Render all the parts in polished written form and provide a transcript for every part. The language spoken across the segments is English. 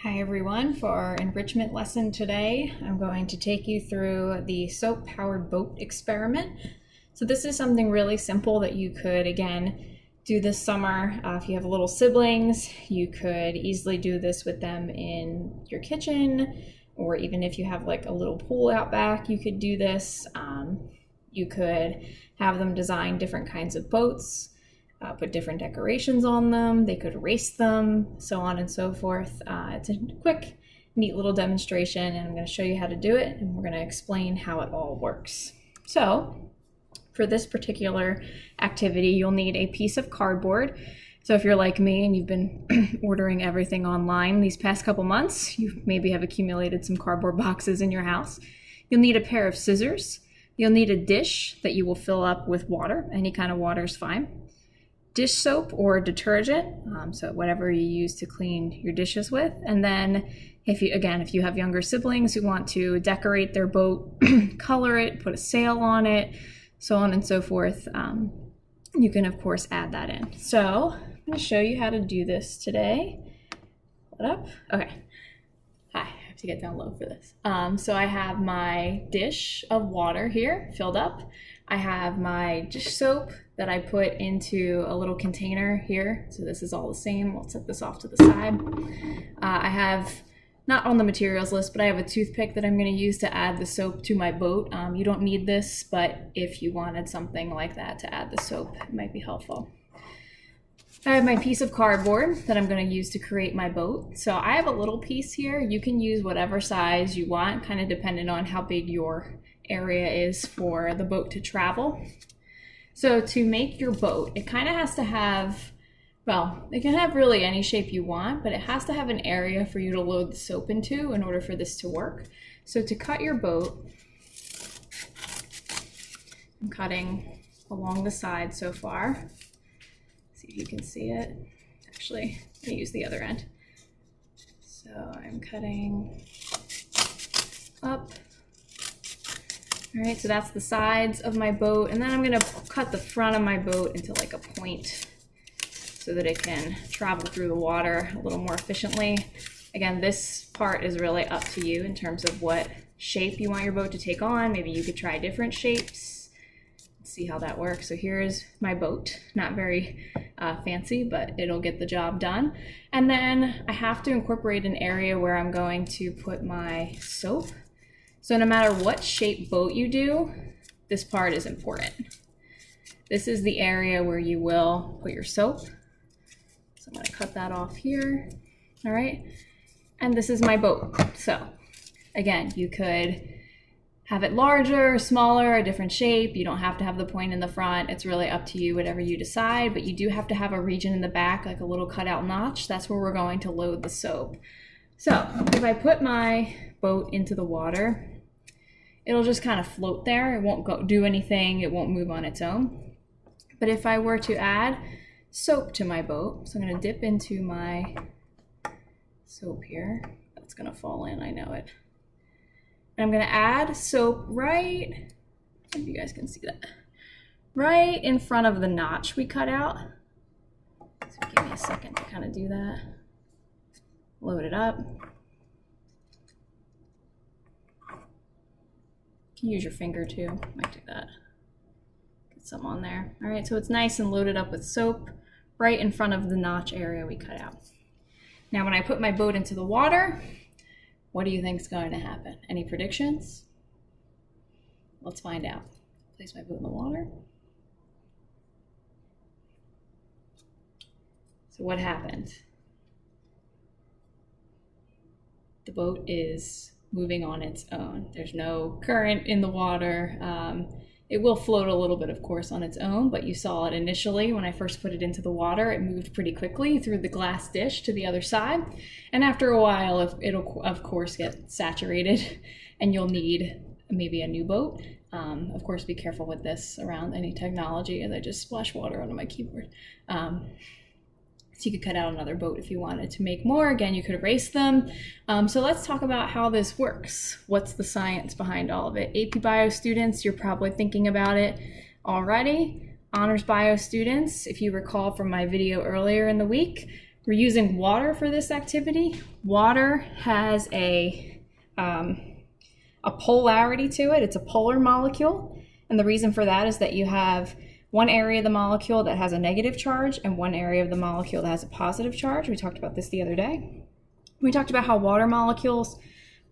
Hi everyone, for our enrichment lesson today, I'm going to take you through the soap-powered boat experiment. So this is something really simple that you could, again, do this summer. If you have little siblings, you could easily do this with them in your kitchen, or even if you have like a little pool out back, you could do this. You could have them design different kinds of boats. Put different decorations on them, they could race them, so on and so forth. It's a quick, neat little demonstration, and I'm going to show you how to do it, and we're going to explain how it all works. So, for this particular activity, you'll need a piece of cardboard. So if you're like me and you've been ordering everything online these past couple months, you maybe have accumulated some cardboard boxes in your house. You'll need a pair of scissors. You'll need a dish that you will fill up with water. Any kind of water is fine. Dish soap or detergent, so whatever you use to clean your dishes with. And then if you have younger siblings who want to decorate their boat, color it, put a sail on it, so on and so forth, you can of course add that in. So I'm going to show you how to do this today. Pull it up. Okay. Hi, I have to get down low for this. So I have my dish of water here filled up. I have my dish soap that I put into a little container here. So this is all the same. I'll set this off to the side. I have, not on the materials list, but I have a toothpick that I'm going to use to add the soap to my boat. You don't need this, but if you wanted something like that to add the soap, it might be helpful. I have my piece of cardboard that I'm going to use to create my boat. So I have a little piece here. You can use whatever size you want, kind of depending on how big your area is for the boat to travel. So to make your boat, it kind of has to have, well, it can have really any shape you want, but it has to have an area for you to load the soap into in order for this to work. So to cut your boat, I'm cutting along the side so far. See if you can see it. Actually, I'm going to use the other end. So I'm cutting up. All right, so that's the sides of my boat, and then I'm gonna cut the front of my boat into like a point so that it can travel through the water a little more efficiently. Again, this part is really up to you in terms of what shape you want your boat to take on. Maybe you could try different shapes. Let's see how that works. So here's my boat. Not very fancy, but it'll get the job done. And then I have to incorporate an area where I'm going to put my soap. So no matter what shape boat you do, this part is important. This is the area where you will put your soap. So I'm going to cut that off here. All right. And this is my boat. So again, you could have it larger, smaller, a different shape. You don't have to have the point in the front. It's really up to you, whatever you decide. But you do have to have a region in the back, like a little cutout notch. That's where we're going to load the soap. So if I put my boat into the water, it'll just kind of float there. It won't do anything. It won't move on its own. But if I were to add soap to my boat, so I'm going to dip into my soap here. That's going to fall in, I know it. And I'm going to add soap right, if you guys can see that, right in front of the notch we cut out. So give me a second to kind of do that. Load it up. You can use your finger too, might do that. Get some on there. All right, so it's nice and loaded up with soap right in front of the notch area we cut out. Now when I put my boat into the water, what do you think is going to happen? Any predictions? Let's find out. Place my boat in the water. So what happened? The boat is moving on its own. There's no current in the water. It will float a little bit, of course, on its own, but you saw it initially when I first put it into the water. It moved pretty quickly through the glass dish to the other side. And after a while, it'll, of course, get saturated and you'll need maybe a new boat. Of course, be careful with this around any technology, as I just splashed water onto my keyboard. So you could cut out another boat if you wanted to make more. Again, you could erase them. So let's talk about how this works. What's the science behind all of it? AP Bio students, you're probably thinking about it already. Honors Bio students, if you recall from my video earlier in the week, We're using water for this activity. Water has a polarity to it. It's a polar molecule. And the reason for that is that you have one area of the molecule that has a negative charge and one area of the molecule that has a positive charge. We talked about this the other day. We talked about how water molecules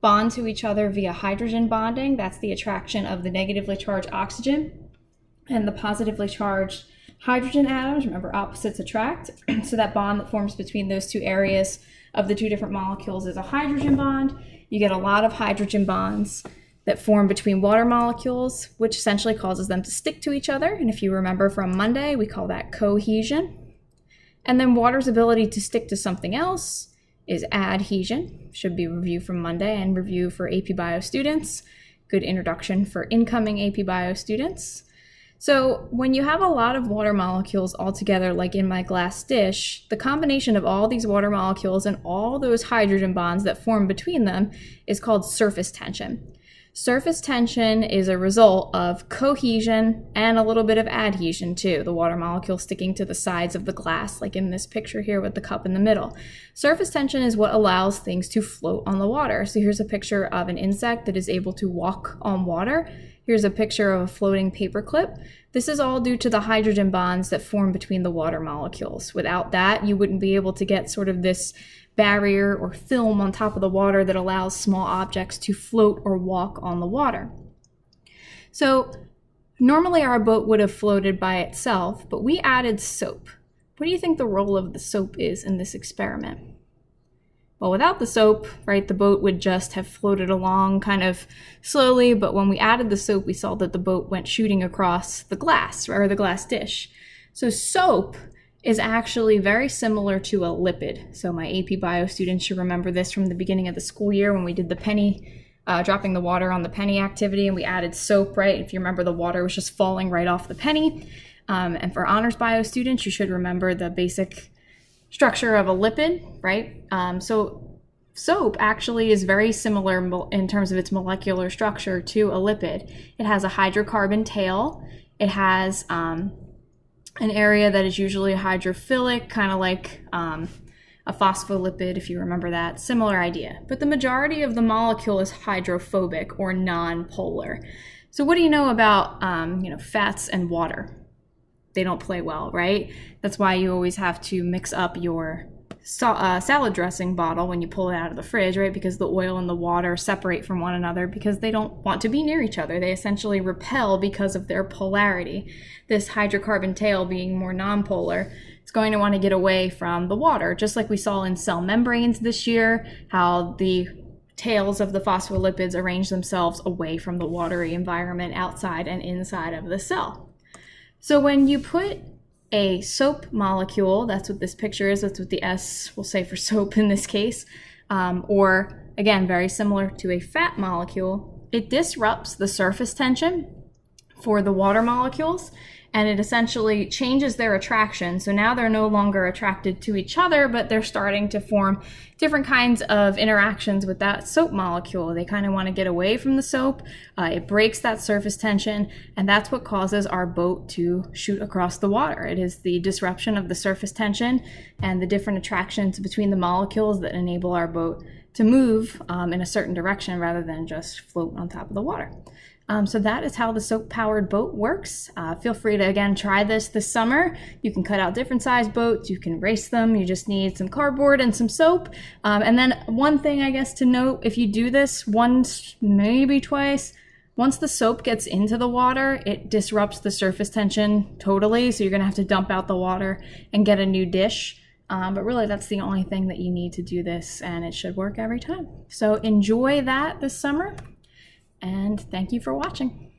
bond to each other via hydrogen bonding. That's the attraction of the negatively charged oxygen and the positively charged hydrogen atoms. Remember, opposites attract. So that bond that forms between those two areas of the two different molecules is a hydrogen bond. You get a lot of hydrogen bonds that form between water molecules, which essentially causes them to stick to each other. And if you remember from Monday, we call that cohesion. And then water's ability to stick to something else is adhesion. Should be review from Monday and review for AP Bio students. Good introduction for incoming AP Bio students. So when you have a lot of water molecules all together, like in my glass dish, the combination of all these water molecules and all those hydrogen bonds that form between them is called surface tension. Surface tension is a result of cohesion and a little bit of adhesion too, the water molecule sticking to the sides of the glass, like in this picture here with the cup in the middle. Surface tension is what allows things to float on the water. So here's a picture of an insect that is able to walk on water. Here's a picture of a floating paperclip. This is all due to the hydrogen bonds that form between the water molecules. Without that, you wouldn't be able to get sort of this barrier or film on top of the water that allows small objects to float or walk on the water. So normally our boat would have floated by itself, but we added soap. What do you think the role of the soap is in this experiment? Well, without the soap, right, the boat would just have floated along kind of slowly, but when we added the soap, we saw that the boat went shooting across the glass, or the glass dish. So soap is actually very similar to a lipid. So my AP Bio students should remember this from the beginning of the school year when we did the penny, dropping the water on the penny activity, and we added soap, right? If you remember, the water was just falling right off the penny. And for Honors Bio students, you should remember the basic structure of a lipid, right? So soap actually is very similar in terms of its molecular structure to a lipid. It has a hydrocarbon tail. It has an area that is usually hydrophilic, kind of like a phospholipid, if you remember that. Similar idea. But the majority of the molecule is hydrophobic or non-polar. So what do you know about fats and water? They don't play well, right? That's why you always have to mix up your salad dressing bottle when you pull it out of the fridge, right? Because the oil and the water separate from one another because they don't want to be near each other. They essentially repel because of their polarity. This hydrocarbon tail being more nonpolar, it's going to want to get away from the water, just like we saw in cell membranes this year, how the tails of the phospholipids arrange themselves away from the watery environment outside and inside of the cell. So when you put a soap molecule, that's what this picture is, that's what the S will say for soap in this case, or again, very similar to a fat molecule, it disrupts the surface tension for the water molecules, and it essentially changes their attraction. So now they're no longer attracted to each other, but they're starting to form different kinds of interactions with that soap molecule. They kind of want to get away from the soap. It breaks that surface tension, and that's what causes our boat to shoot across the water. It is the disruption of the surface tension and the different attractions between the molecules that enable our boat to move in a certain direction rather than just float on top of the water. So that is how the soap-powered boat works. Feel free to, again, try this summer. You can cut out different size boats. You can race them. You just need some cardboard and some soap. And then one thing, I guess, to note, if you do this once, maybe twice, once the soap gets into the water, it disrupts the surface tension totally. So you're going to have to dump out the water and get a new dish. But really, that's the only thing that you need to do this, and it should work every time. So enjoy that this summer. And thank you for watching.